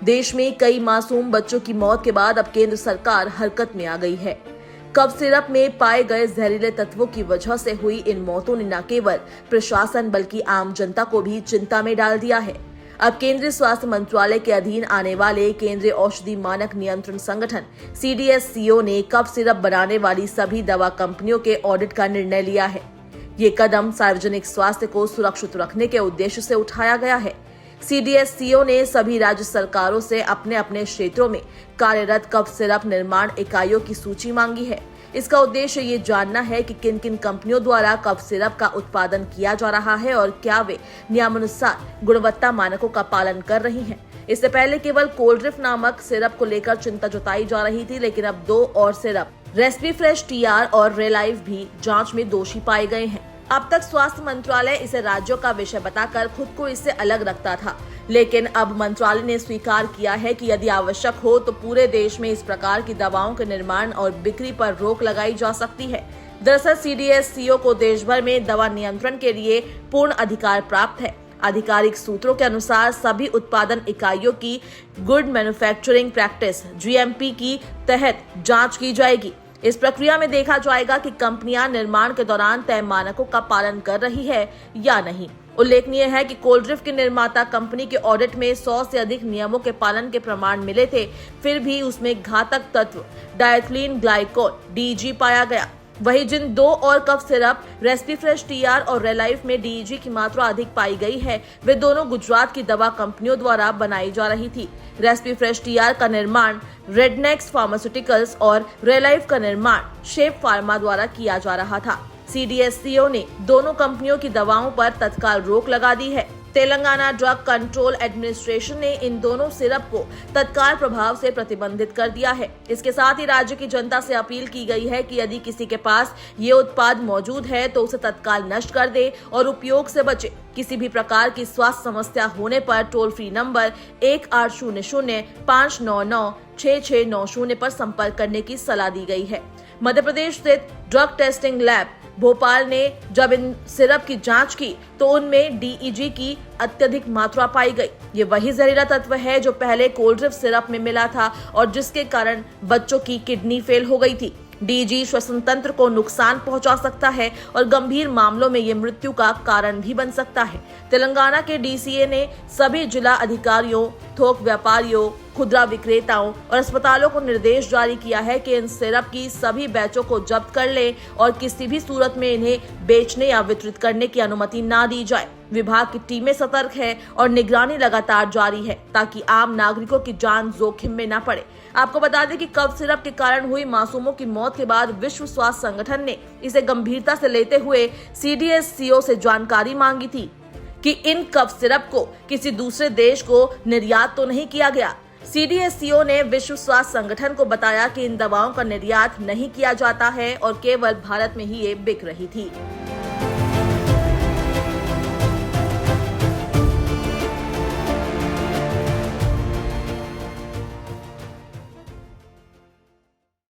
देश में कई मासूम बच्चों की मौत के बाद अब केंद्र सरकार हरकत में आ गई है। कफ सिरप में पाए गए जहरीले तत्वों की वजह से हुई इन मौतों ने न केवल प्रशासन बल्कि आम जनता को भी चिंता में डाल दिया है। अब केंद्रीय स्वास्थ्य मंत्रालय के अधीन आने वाले केंद्रीय औषधि मानक नियंत्रण संगठन CDSCO ने कफ सिरप बनाने वाली सभी दवा कंपनियों के ऑडिट का निर्णय लिया है। ये कदम सार्वजनिक स्वास्थ्य को सुरक्षित रखने के उद्देश्य से उठाया गया है। CDSCO ने सभी राज्य सरकारों से अपने अपने क्षेत्रों में कार्यरत कफ सिरप निर्माण इकाइयों की सूची मांगी है। इसका उद्देश्य ये जानना है कि किन किन कंपनियों द्वारा कफ सिरप का उत्पादन किया जा रहा है और क्या वे नियमानुसार गुणवत्ता मानकों का पालन कर रही हैं। इससे पहले केवल कोल्ड्रिफ नामक सिरप को लेकर चिंता जताई जा रही थी, लेकिन अब 2 और सिरप रेस्पीफ्रेश TR और रेलाइव भी जांच में दोषी पाए गए हैं। अब तक स्वास्थ्य मंत्रालय इसे राज्यों का विषय बताकर खुद को इससे अलग रखता था, लेकिन अब मंत्रालय ने स्वीकार किया है कि यदि आवश्यक हो तो पूरे देश में इस प्रकार की दवाओं के निर्माण और बिक्री पर रोक लगाई जा सकती है। दरअसल CDSCO को देश भर में दवा नियंत्रण के लिए पूर्ण अधिकार प्राप्त है। आधिकारिक सूत्रों के अनुसार सभी उत्पादन इकाइयों की गुड मैन्युफैक्चरिंग प्रैक्टिस GMP की तहत जांच की जाएगी। इस प्रक्रिया में देखा जाएगा कि कंपनियां निर्माण के दौरान तय मानकों का पालन कर रही है या नहीं। उल्लेखनीय है कि कोल्ड्रिफ की निर्माता कंपनी के ऑडिट में 100 से अधिक नियमों के पालन के प्रमाण मिले थे, फिर भी उसमें घातक तत्व डायथिलीन ग्लाइकोल DEG पाया गया। वहीं जिन 2 और कफ सिरप रेस्पीफ्रेश TR और रेलाइव में DEG की मात्रा अधिक पाई गई है, वे दोनों गुजरात की दवा कंपनियों द्वारा बनाई जा रही थी। रेस्पीफ्रेश TR का निर्माण रेडनेक्स फार्मास्यूटिकल्स और रेलाइव का निर्माण शेप फार्मा द्वारा किया जा रहा था। CDSCO ने दोनों कंपनियों की दवाओं पर तत्काल रोक लगा दी है। तेलंगाना ड्रग कंट्रोल एडमिनिस्ट्रेशन ने इन दोनों सिरप को तत्काल प्रभाव से प्रतिबंधित कर दिया है। इसके साथ ही राज्य की जनता से अपील की गई है कि यदि किसी के पास ये उत्पाद मौजूद है तो उसे तत्काल नष्ट कर दे और उपयोग से बचे। किसी भी प्रकार की स्वास्थ्य समस्या होने पर टोल फ्री नंबर 1800-599-6690 पर संपर्क करने की सलाह दी गई है। मध्य प्रदेश स्थित ड्रग टेस्टिंग लैब भोपाल ने जब इन सिरप की जांच की तो उनमें DEG की अत्यधिक मात्रा पाई गई। ये वही जहरीला तत्व है जो पहले कोल्ड्रिफ सिरप में मिला था और जिसके कारण बच्चों की किडनी फेल हो गई थी। DEG श्वसन तंत्र को नुकसान पहुंचा सकता है और गंभीर मामलों में ये मृत्यु का कारण भी बन सकता है। तेलंगाना के DCA ने सभी जिला अधिकारियों, थोक व्यापारियों, खुदरा विक्रेताओं और अस्पतालों को निर्देश जारी किया है कि इन सिरप की सभी बैचों को जब्त कर ले और किसी भी सूरत में इन्हें बेचने या वितरित करने की अनुमति ना दी जाए। विभाग की टीमें सतर्क है और निगरानी लगातार जारी है ताकि आम नागरिकों की जान जोखिम में न पड़े। आपको बता दें कि कफ सिरप के कारण हुई मासूमों की मौत के बाद विश्व स्वास्थ्य संगठन ने इसे गंभीरता से लेते हुए CDSCO से जानकारी मांगी थी कि इन कफ सिरप को किसी दूसरे देश को निर्यात तो नहीं किया गया। CDSCO ने विश्व स्वास्थ्य संगठन को बताया कि इन दवाओं का निर्यात नहीं किया जाता है और केवल भारत में ही ये बिक रही थी।